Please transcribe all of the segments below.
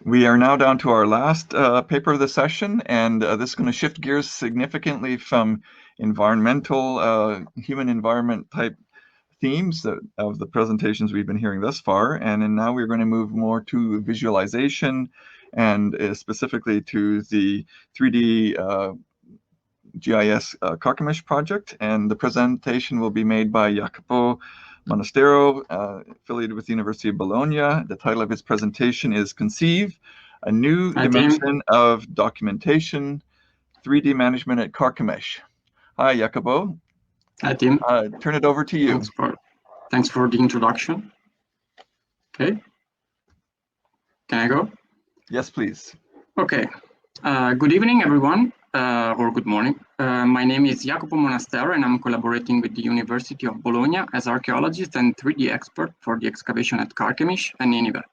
We are now down to our last paper of the session, and this is going to shift gears significantly from environmental, human environment type themes of the presentations we've been hearing thus far. And then now we're going to move more to visualization and specifically to the 3D GIS Karkemish project. And the presentation will be made by Jacopo Monastero, affiliated with the University of Bologna. The title of his presentation is Conceive, a new dimension of documentation, 3D management at Karkemish. Hi, Jacopo. Hi, Tim. Turn it over to you. Thanks for the introduction. Okay. Can I go? Yes, please. Okay. Good evening, everyone, or good morning. My name is Jacopo Monastero, and I'm collaborating with the University of Bologna as archaeologist and 3D expert for the excavation at Karkemish and Nineveh.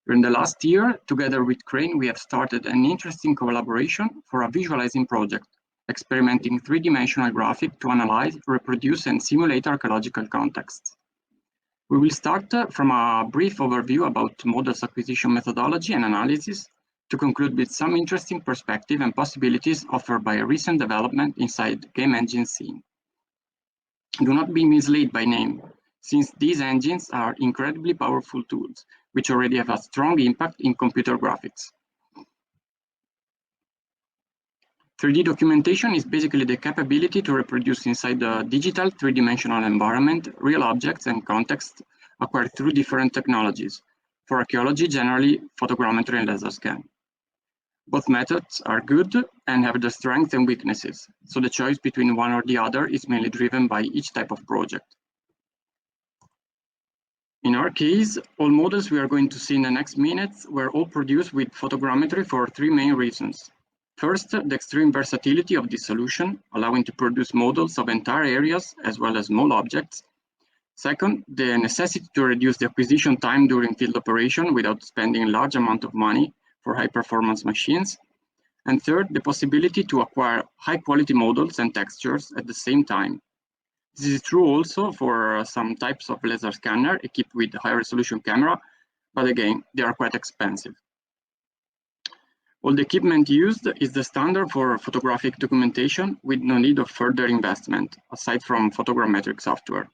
During the last year, together with Crane, we have started an interesting collaboration for a visualizing project, experimenting three-dimensional graphic to analyze, reproduce, and simulate archaeological contexts. We will start from a brief overview about models acquisition methodology and analysis, to conclude with some interesting perspective and possibilities offered by a recent development inside the game engine scene. Do not be misled by name, since these engines are incredibly powerful tools, which already have a strong impact in computer graphics. 3D documentation is basically the capability to reproduce inside the digital three-dimensional environment real objects and contexts acquired through different technologies. For archaeology, generally photogrammetry and laser scan. Both methods are good and have their strengths and weaknesses, so the choice between one or the other is mainly driven by each type of project. In our case, all models we are going to see in the next minutes were all produced with photogrammetry for three main reasons. First, the extreme versatility of this solution, allowing to produce models of entire areas as well as small objects. Second, the necessity to reduce the acquisition time during field operation without spending a large amount of money for high-performance machines. And third, the possibility to acquire high-quality models and textures at the same time. This is true also for some types of laser scanner equipped with high-resolution camera, but again, they are quite expensive. All the equipment used is the standard for photographic documentation with no need of further investment, aside from photogrammetric software.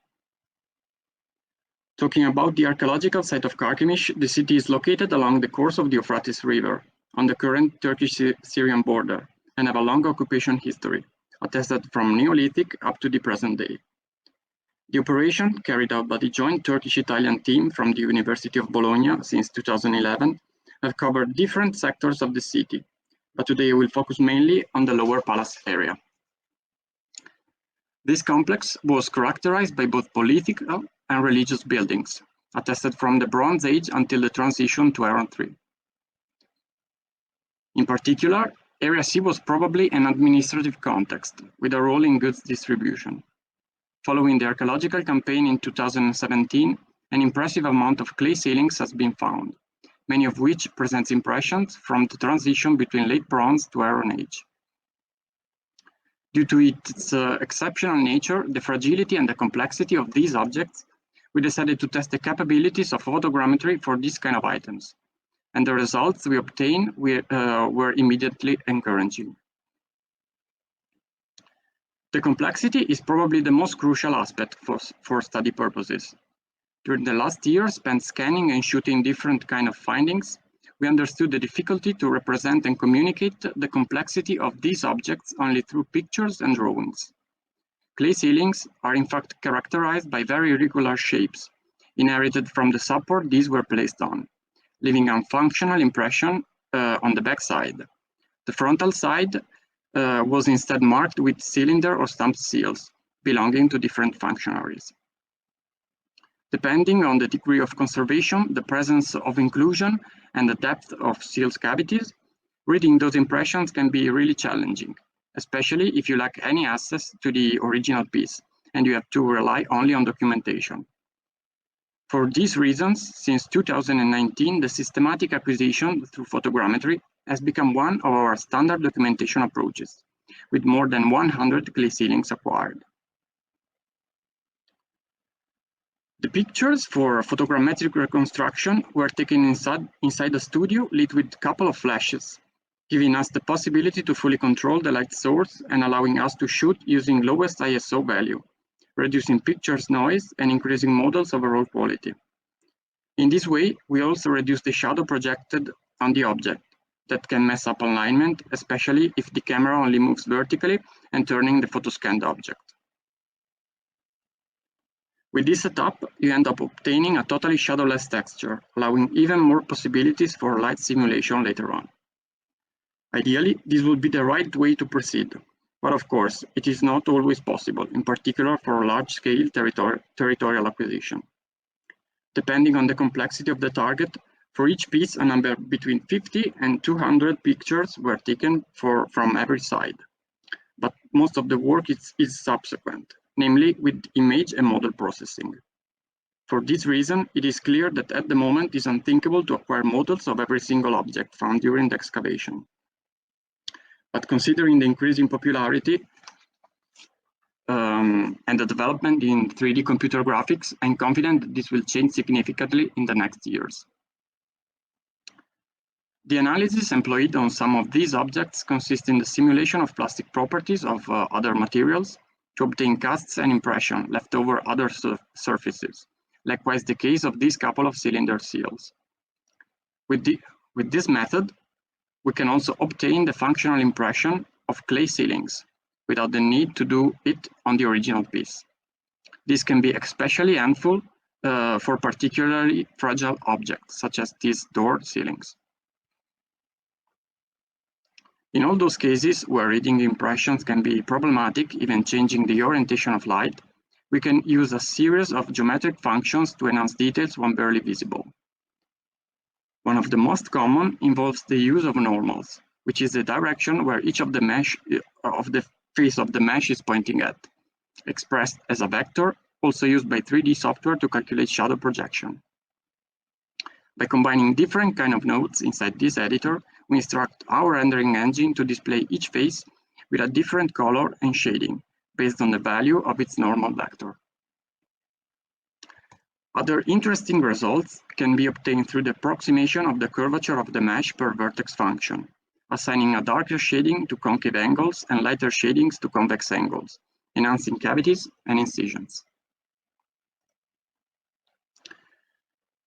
Talking about the archaeological site of Karkemish, the city is located along the course of the Euphrates River, on the current Turkish-Syrian border, and have a long occupation history, attested from Neolithic up to the present day. The operation, carried out by the joint Turkish-Italian team from the University of Bologna since 2011, have covered different sectors of the city, but today we'll focus mainly on the Lower Palace area. This complex was characterized by both political and religious buildings, attested from the Bronze Age until the transition to Iron III. In particular, Area C was probably an administrative context, with a role in goods distribution. Following the archaeological campaign in 2017, an impressive amount of clay ceilings has been found, many of which presents impressions from the transition between late Bronze to Iron Age. Due to its exceptional nature, the fragility and the complexity of these objects, we decided to test the capabilities of photogrammetry for these kind of items, and the results we obtained were immediately encouraging. The complexity is probably the most crucial aspect for study purposes. During the last year spent scanning and shooting different kind of findings, we understood the difficulty to represent and communicate the complexity of these objects only through pictures and drawings. Clay ceilings are in fact characterized by very irregular shapes, inherited from the support these were placed on, leaving a functional impression on the back side. The frontal side was instead marked with cylinder or stamped seals, belonging to different functionaries. Depending on the degree of conservation, the presence of inclusion, and the depth of seals cavities, reading those impressions can be really challenging, especially if you lack any access to the original piece and you have to rely only on documentation. For these reasons, since 2019, the systematic acquisition through photogrammetry has become one of our standard documentation approaches, with more than 100 clay ceilings acquired. The pictures for photogrammetric reconstruction were taken inside a studio lit with a couple of flashes, giving us the possibility to fully control the light source and allowing us to shoot using lowest ISO value, reducing pictures noise and increasing model's overall quality. In this way, we also reduce the shadow projected on the object that can mess up alignment, especially if the camera only moves vertically and turning the photoscanned object. With this setup, you end up obtaining a totally shadowless texture, allowing even more possibilities for light simulation later on. Ideally, this would be the right way to proceed, but of course, it is not always possible, in particular for large-scale territorial acquisition. Depending on the complexity of the target, for each piece, a number between 50 and 200 pictures were taken from every side. But most of the work is subsequent, namely with image and model processing. For this reason, it is clear that at the moment it is unthinkable to acquire models of every single object found during the excavation. But considering the increasing popularity and the development in 3D computer graphics, I'm confident that this will change significantly in the next years. The analysis employed on some of these objects consists in the simulation of plastic properties of other materials to obtain casts and impression left over other surfaces, likewise the case of this couple of cylinder seals. With this method, we can also obtain the functional impression of clay ceilings without the need to do it on the original piece. This can be especially helpful for particularly fragile objects, such as these door ceilings. In all those cases where reading impressions can be problematic, even changing the orientation of light, we can use a series of geometric functions to enhance details when barely visible. One of the most common involves the use of normals, which is the direction where each of the face of the mesh is pointing at, expressed as a vector, also used by 3D software to calculate shadow projection. By combining different kinds of nodes inside this editor, we instruct our rendering engine to display each face with a different color and shading, based on the value of its normal vector. Other interesting results can be obtained through the approximation of the curvature of the mesh per vertex function, assigning a darker shading to concave angles and lighter shadings to convex angles, enhancing cavities and incisions.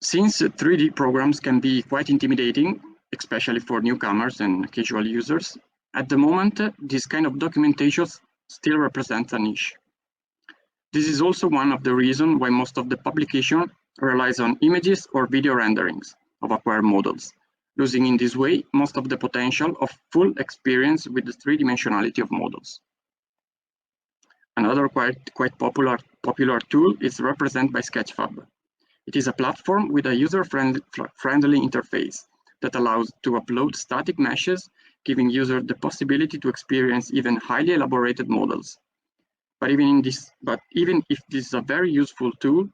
Since 3D programs can be quite intimidating, especially for newcomers and casual users, at the moment, this kind of documentation still represents a niche. This is also one of the reasons why most of the publication relies on images or video renderings of acquired models, losing in this way most of the potential of full experience with the three-dimensionality of models. Another quite popular tool is represented by Sketchfab. It is a platform with a user-friendly interface that allows to upload static meshes, giving users the possibility to experience even highly elaborated models. But even if this is a very useful tool,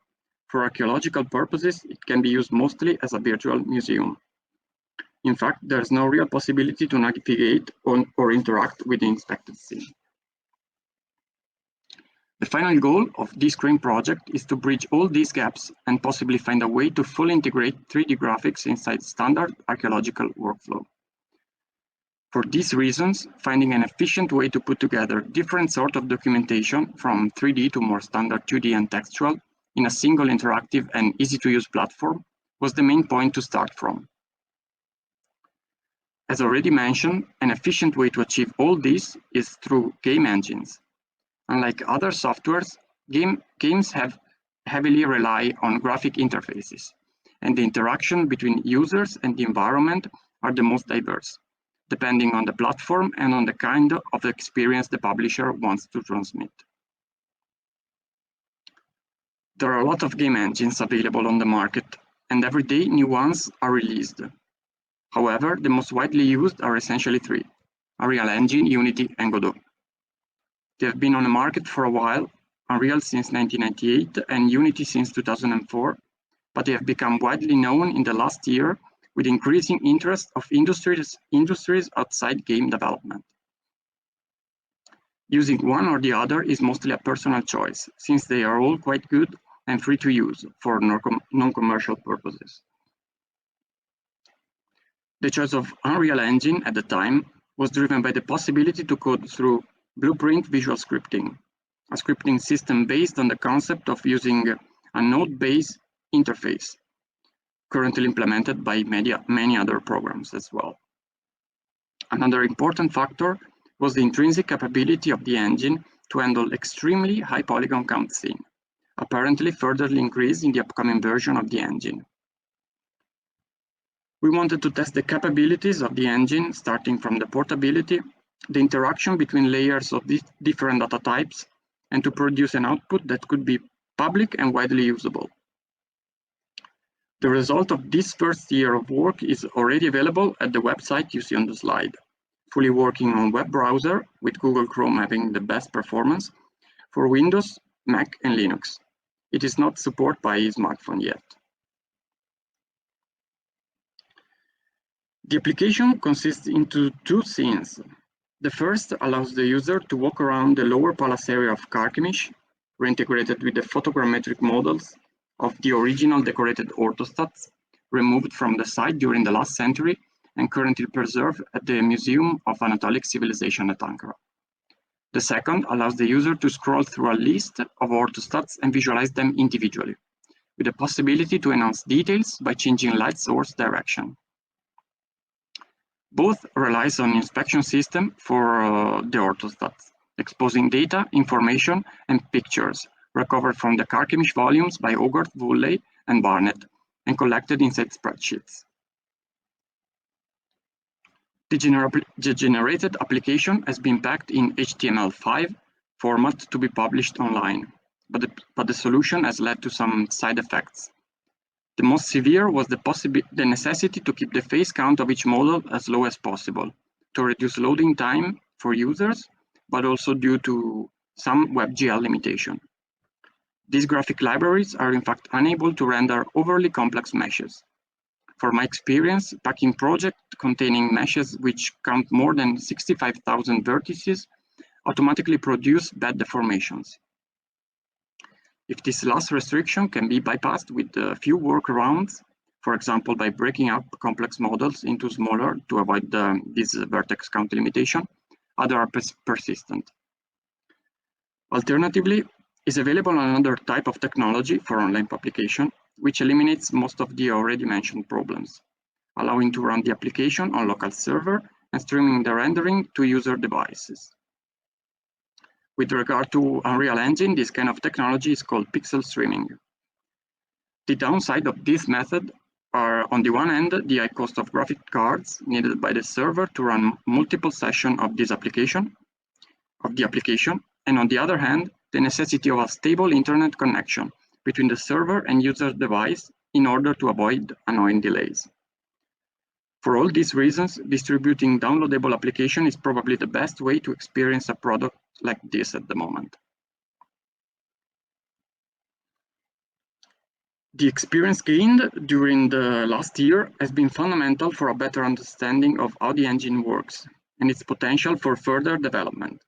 for archaeological purposes, it can be used mostly as a virtual museum. In fact, there's no real possibility to navigate or interact with the inspected scene. The final goal of this CRANE project is to bridge all these gaps and possibly find a way to fully integrate 3D graphics inside standard archaeological workflow. For these reasons, finding an efficient way to put together different sorts of documentation from 3D to more standard 2D and textual in a single interactive and easy-to-use platform was the main point to start from. As already mentioned, an efficient way to achieve all this is through game engines. Unlike other softwares, games heavily rely on graphic interfaces, and the interaction between users and the environment are the most diverse, depending on the platform and on the kind of experience the publisher wants to transmit. There are a lot of game engines available on the market, and every day new ones are released. However, the most widely used are essentially three: Unreal Engine, Unity, and Godot. They have been on the market for a while, Unreal since 1998 and Unity since 2004, but they have become widely known in the last year with increasing interest of industries outside game development. Using one or the other is mostly a personal choice, since they are all quite good and free to use for non-commercial purposes. The choice of Unreal Engine at the time was driven by the possibility to code through Blueprint visual scripting, a scripting system based on the concept of using a node-based interface, currently implemented by many other programs as well. Another important factor was the intrinsic capability of the engine to handle extremely high polygon count scene, apparently further increased in the upcoming version of the engine. We wanted to test the capabilities of the engine, starting from the portability, the interaction between layers of these different data types, and to produce an output that could be public and widely usable. The result of this first year of work is already available at the website you see on the slide, fully working on web browser, with Google Chrome having the best performance for Windows, Mac, and Linux. It is not supported by smartphone yet. The application consists into two scenes. The first allows the user to walk around the lower palace area of Karkemish, reintegrated with the photogrammetric models of the original decorated orthostats removed from the site during the last century and currently preserved at the Museum of Anatolic Civilization at Ankara. The second allows the user to scroll through a list of orthostats and visualize them individually, with the possibility to enhance details by changing light source direction. Both relies on inspection system for the orthostats, exposing data, information, and pictures recovered from the Karkemish volumes by Hogarth, Woolley, and Barnett, and collected inside spreadsheets. The generated application has been packed in HTML5 format to be published online, but the solution has led to some side effects. The most severe was the necessity to keep the face count of each model as low as possible, to reduce loading time for users, but also due to some WebGL limitation. These graphic libraries are in fact unable to render overly complex meshes. For my experience, packing projects containing meshes which count more than 65,000 vertices automatically produce bad deformations. If this last restriction can be bypassed with a few workarounds, for example by breaking up complex models into smaller to avoid this vertex count limitation, others are persistent. Alternatively, is available another type of technology for online publication, which eliminates most of the already mentioned problems, allowing to run the application on local server and streaming the rendering to user devices. With regard to Unreal Engine, this kind of technology is called pixel streaming. The downside of this method are, on the one hand, the high cost of graphic cards needed by the server to run multiple sessions of the application, and on the other hand, the necessity of a stable internet connection between the server and user device in order to avoid annoying delays. For all these reasons, distributing downloadable application is probably the best way to experience a product like this at the moment. The experience gained during the last year has been fundamental for a better understanding of how the engine works and its potential for further development,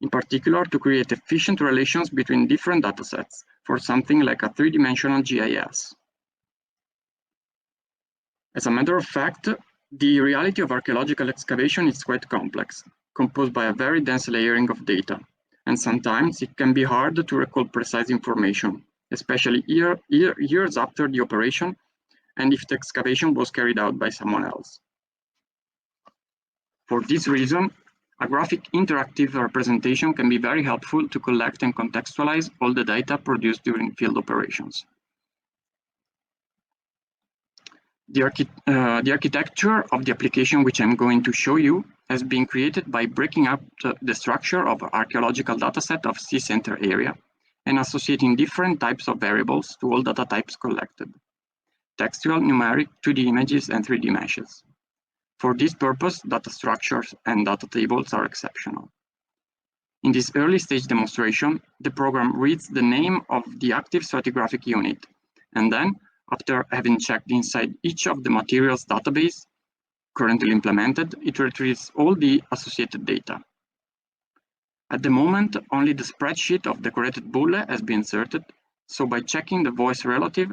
in particular to create efficient relations between different datasets for something like a three-dimensional GIS. As a matter of fact, the reality of archaeological excavation is quite complex, composed by a very dense layering of data, and sometimes it can be hard to recall precise information, especially years after the operation, and if the excavation was carried out by someone else. For this reason, a graphic interactive representation can be very helpful to collect and contextualize all the data produced during field operations. The architecture of the application which I'm going to show you has been created by breaking up the structure of archaeological dataset of sea center area and associating different types of variables to all data types collected: textual, numeric, 2D images, and 3D meshes. For this purpose, data structures and data tables are exceptional. In this early stage demonstration, the program reads the name of the active stratigraphic unit, and then, after having checked inside each of the materials database currently implemented, it retrieves all the associated data. At the moment, only the spreadsheet of decorated bulle has been inserted, So by checking the voice relative,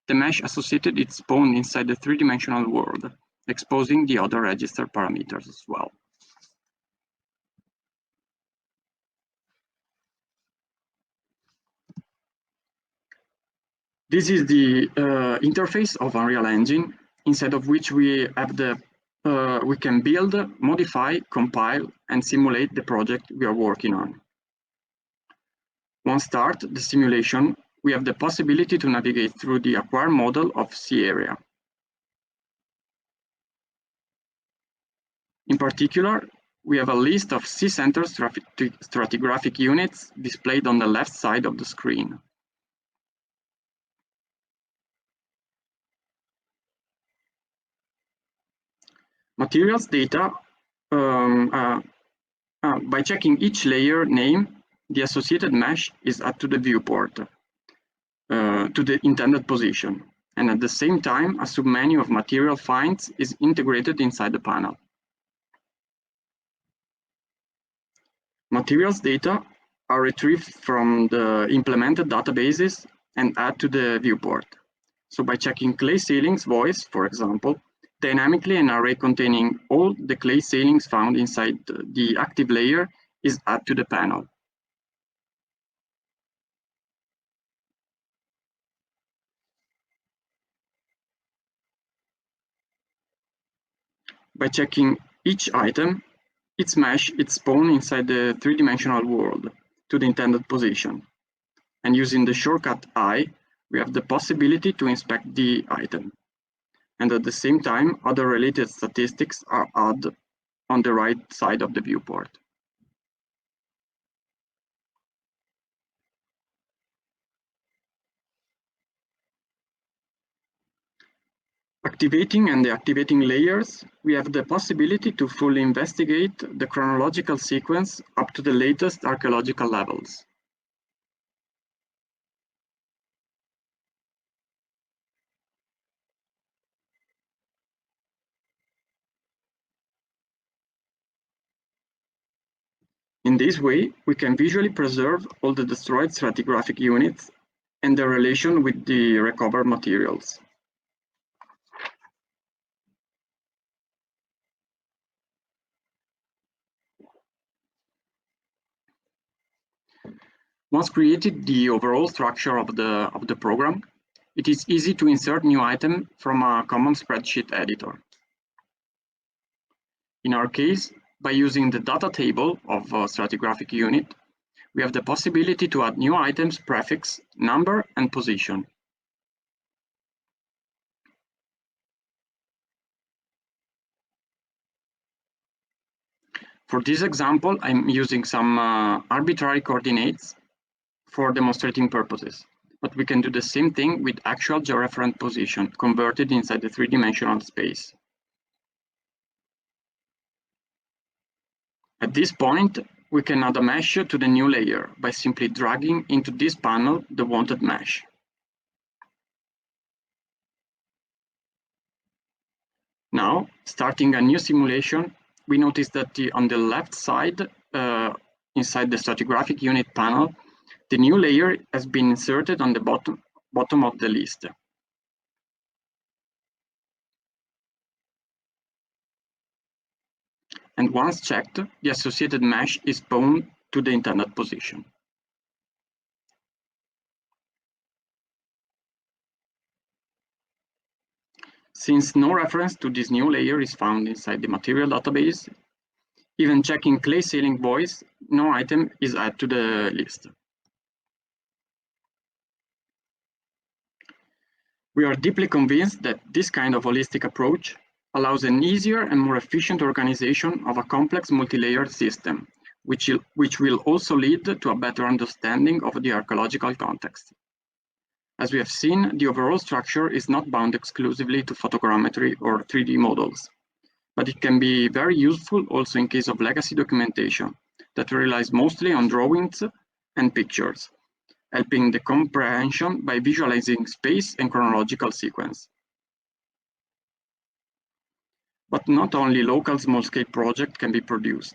the mesh associated is spawned inside the three-dimensional world, exposing the other register parameters as well. This is the interface of Unreal Engine, inside of which we have we can build, modify, compile, and simulate the project we are working on. Once start the simulation, we have the possibility to navigate through the acquired model of sea area. In particular, we have a list of sea center stratigraphic units displayed on the left side of the screen. Materials data, by checking each layer name, the associated mesh is added to the viewport, to the intended position. And at the same time, a submenu of material finds is integrated inside the panel. Materials data are retrieved from the implemented databases and added to the viewport. So by checking clay ceilings voice, for example, dynamically an array containing all the clay ceilings found inside the active layer is added to the panel. By checking each item, its mesh is spawned inside the three-dimensional world to the intended position. And using the shortcut I, we have the possibility to inspect the item. And at the same time, other related statistics are added on the right side of the viewport. Activating and deactivating layers, we have the possibility to fully investigate the chronological sequence up to the latest archaeological levels. In this way, we can visually preserve all the destroyed stratigraphic units and their relation with the recovered materials. Once created the overall structure of the program, it is easy to insert new items from a common spreadsheet editor. In our case, by using the data table of a stratigraphic unit, we have the possibility to add new items, prefix, number, and position. For this example, I'm using some arbitrary coordinates for demonstrating purposes, but we can do the same thing with actual georeference position converted inside the three-dimensional space. At this point, we can add a mesh to the new layer by simply dragging into this panel the wanted mesh. Now, starting a new simulation, we notice that on the left side, inside the stratigraphic unit panel, the new layer has been inserted on the bottom of the list. And once checked, the associated mesh is spawned to the intended position. Since no reference to this new layer is found inside the material database, even checking clay ceiling voice, no item is added to the list. We are deeply convinced that this kind of holistic approach allows an easier and more efficient organization of a complex multi-layered system, which will also lead to a better understanding of the archaeological context. As we have seen, the overall structure is not bound exclusively to photogrammetry or 3D models, but it can be very useful also in case of legacy documentation that relies mostly on drawings and pictures, helping the comprehension by visualizing space and chronological sequence. But not only local small-scale projects can be produced.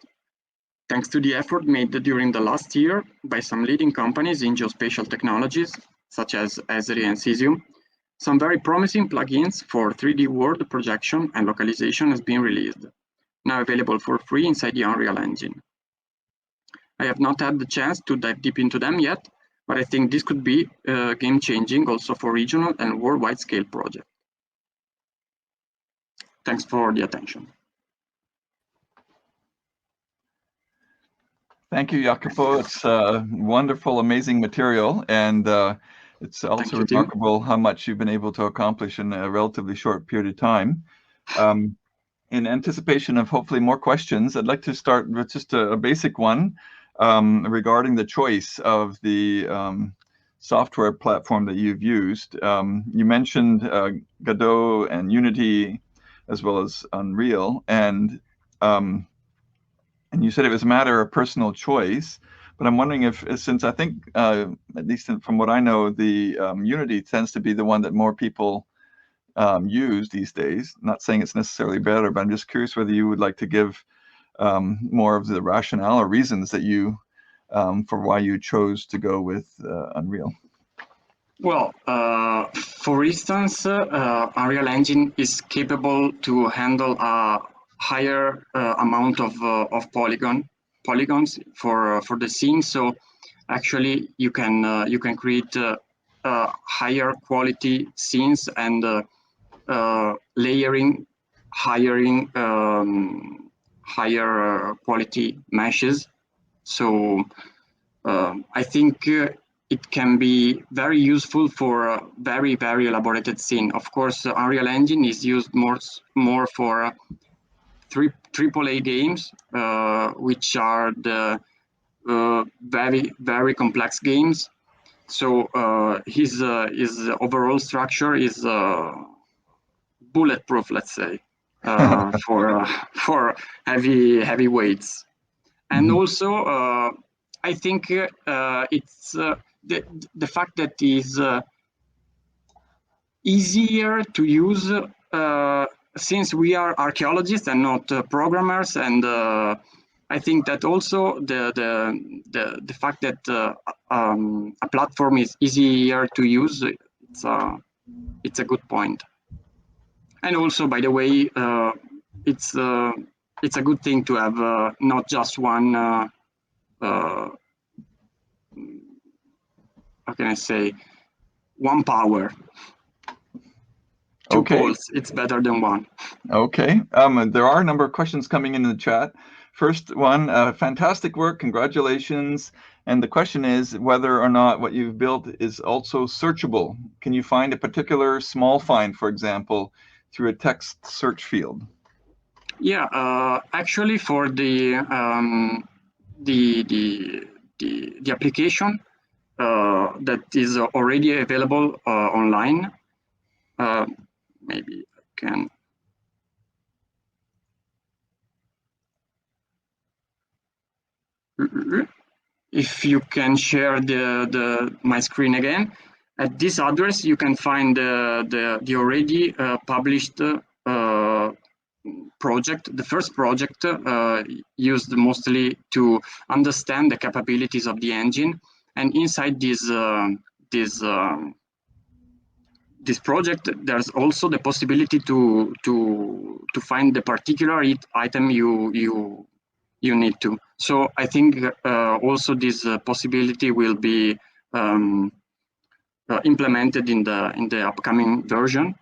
Thanks to the effort made during the last year by some leading companies in geospatial technologies, such as Esri and Cesium. Some very promising plugins for 3D world projection and localization has been released, now available for free inside the Unreal Engine. I have not had the chance to dive deep into them yet, but I think this could be game-changing also for regional and worldwide scale projects. Thanks for the attention. Thank you, Jacopo. It's wonderful, amazing material, and it's also remarkable how much you've been able to accomplish in a relatively short period of time. In anticipation of hopefully more questions, I'd like to start with just a basic one regarding the choice of the software platform that you've used. You mentioned Godot and Unity, as well as Unreal, and you said it was a matter of personal choice. But I'm wondering if, since I think, at least from what I know, the Unity tends to be the one that more people use these days. Not saying it's necessarily better, but I'm just curious whether you would like to give more of the rationale or reasons that you, for why you chose to go with Unreal. Well, for instance, Unreal Engine is capable to handle a higher amount of polygons for the scene. So actually, you can create higher quality scenes and layering, higher quality meshes. So I think it can be very useful for a very elaborated scene. Of course, Unreal Engine is used more for AAA games, which are the very complex games. So his overall structure is bulletproof, let's say, for heavy weights. And also, I think it's the fact that it is easier to use since we are archaeologists and not programmers, and I think that also the fact that a platform is easier to use, it's a good point. And also, by the way, it's a good thing to have not just one. How can I say? One power. Two poles. It's better than one. Okay. There are a number of questions coming in the chat. First one, fantastic work, congratulations. And the question is whether or not what you've built is also searchable. Can you find a particular small find, for example, through a text search field? Yeah, actually, for the application that is already available online, maybe I can. If you can share my screen again, at this address you can find the already published project. The first project used mostly to understand the capabilities of the engine, and inside this project, there's also the possibility to find the particular item you need to. So I think also this possibility will be implemented in the upcoming version.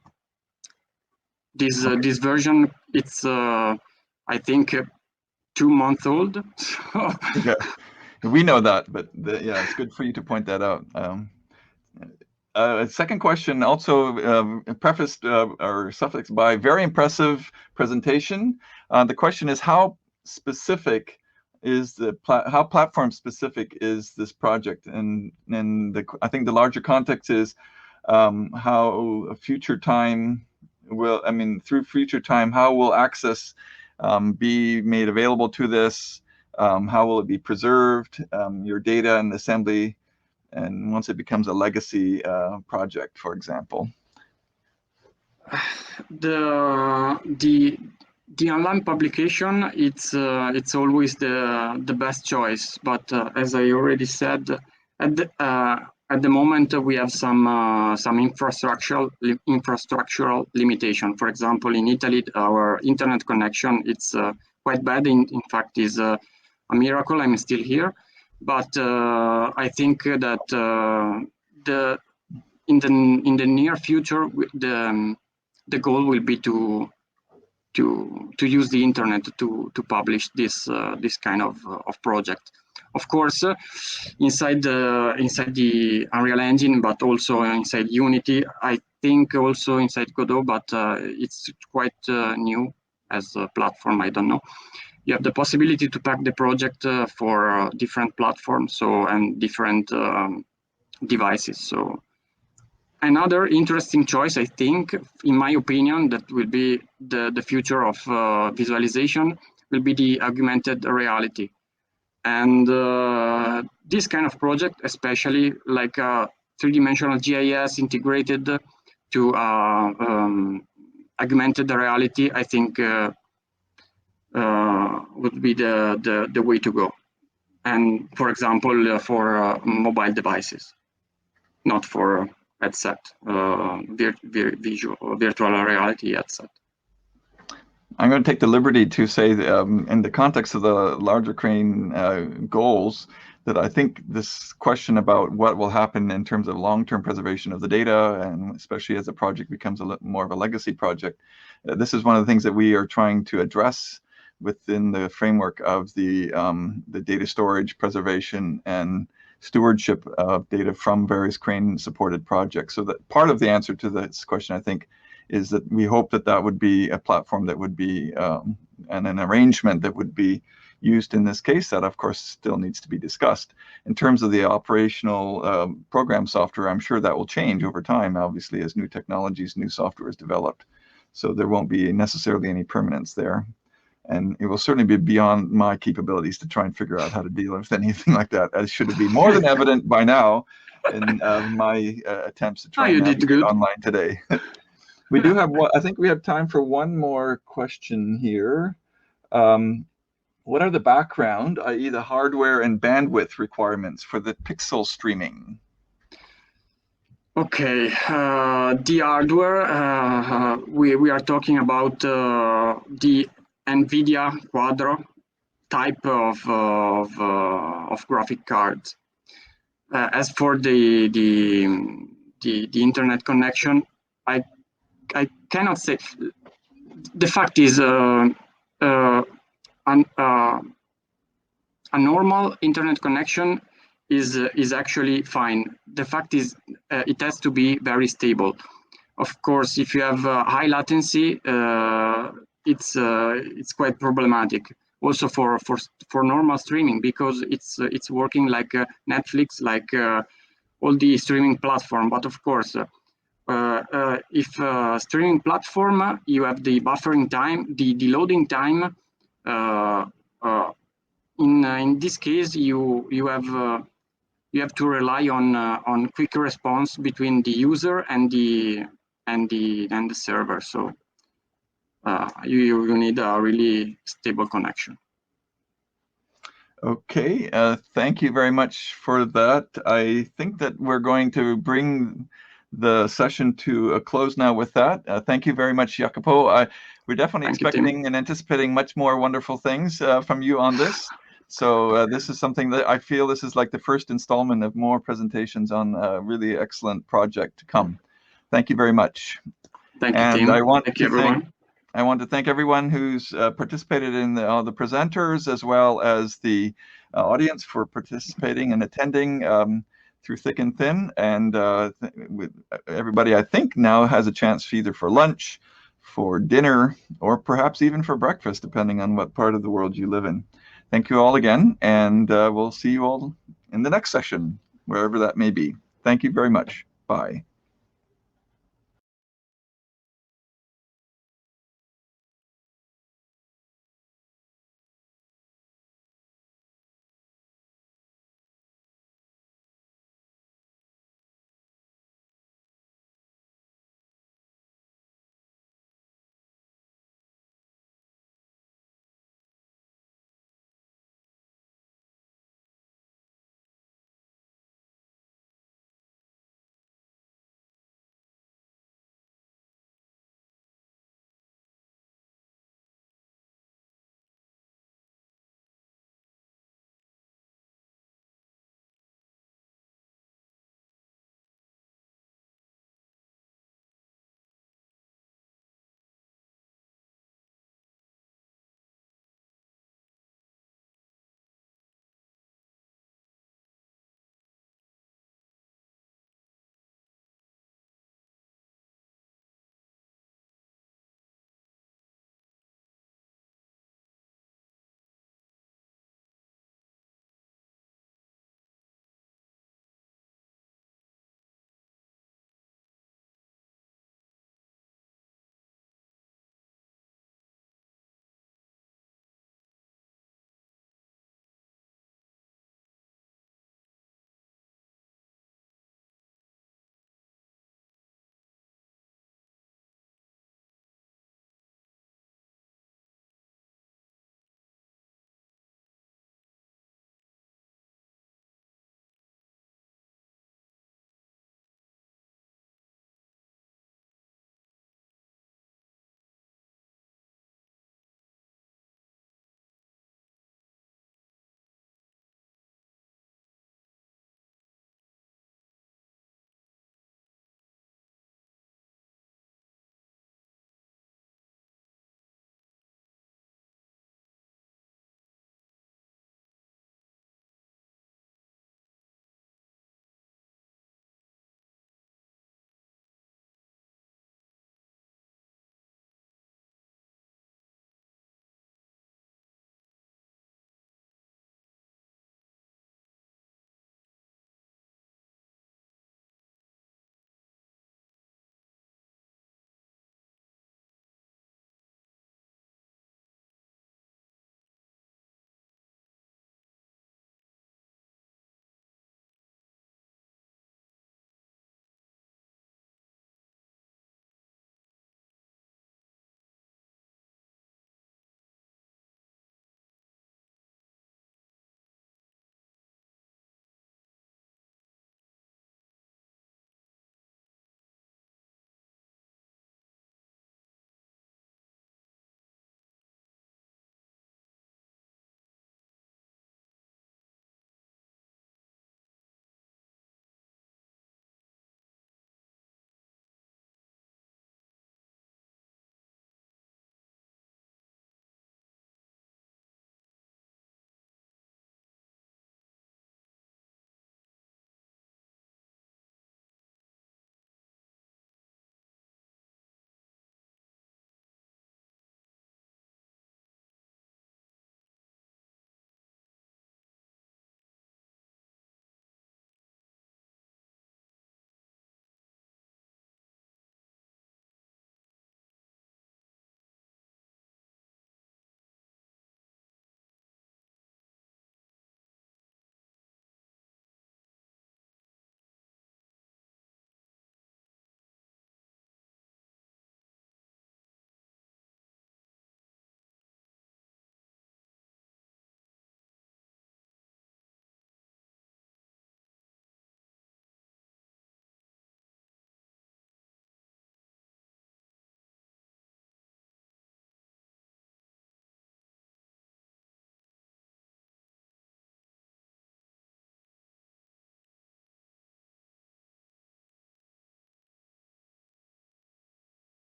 This version, it's I think 2 months old. Yeah, we know that, but yeah, it's good for you to point that out. Second question, also prefaced or suffixed by very impressive presentation. The question is, how specific is how platform specific is this project? And I think the larger context is how a future time will, through future time, how will access be made available to this? How will it be preserved? Your data and assembly, and once it becomes a legacy project, for example. The online publication, it's always the best choice. But as I already said, at the moment, we have some infrastructural limitation. For example, in Italy, our internet connection it's quite bad. In fact, is a miracle. I'm still here, but I think that in the near future, the goal will be to use the internet to publish this kind of project. Of course, inside the Unreal Engine, but also inside Unity. I think also inside Godot, but it's quite new as a platform. I don't know. You have the possibility to pack the project for different platforms, and different devices. So another interesting choice, I think, in my opinion, that will be the future of visualization will be the augmented reality. And this kind of project, especially like a three-dimensional GIS integrated to augmented reality, I think would be the way to go. And for example, for mobile devices, not for headset, virtual reality headset. I'm going to take the liberty to say, in the context of the larger crane goals, that I think this question about what will happen in terms of long-term preservation of the data, and especially as the project becomes a little more of a legacy project, this is one of the things that we are trying to address within the framework of the data storage, preservation, and stewardship of data from various crane-supported projects. So that part of the answer to this question, I think, is that we hope that that would be a platform that would be and an arrangement that would be used in this case. That, of course, still needs to be discussed. In terms of the operational program software, I'm sure that will change over time, obviously, as new technologies, new software is developed. So there won't be necessarily any permanence there. And it will certainly be beyond my capabilities to try and figure out how to deal with anything like that, as should it be more than evident by now in my attempts to try and navigate online today. We do have I think we have time for one more question here. What are the background, i.e. the hardware and bandwidth requirements for the pixel streaming? Okay, the hardware, we are talking about the NVIDIA Quadro type of graphic cards. As for the internet connection, I cannot say. The fact is, a normal internet connection is actually fine. The fact is, it has to be very stable. Of course, if you have high latency, it's quite problematic. Also for normal streaming, because it's working like Netflix, like all the streaming platform. But of course, if streaming platform, you have the buffering time, the loading time. In this case, you have to rely on quick response between the user and the server. So you need a really stable connection. Okay, thank you very much for that. I think that we're going to bring the session to a close now with that. Thank you very much, Jacopo. We're definitely expecting and anticipating much more wonderful things from you on this. So this is something that I feel this is like the first installment of more presentations on a really excellent project to come. Thank you very much. Thank you, Tim. Thank you, everyone. I want to thank everyone who's participated in the presenters, as well as the audience for participating and attending through thick and thin. And everybody, I think, now has a chance either for lunch, for dinner, or perhaps even for breakfast, depending on what part of the world you live in. Thank you all again, and we'll see you all in the next session, wherever that may be. Thank you very much. Bye.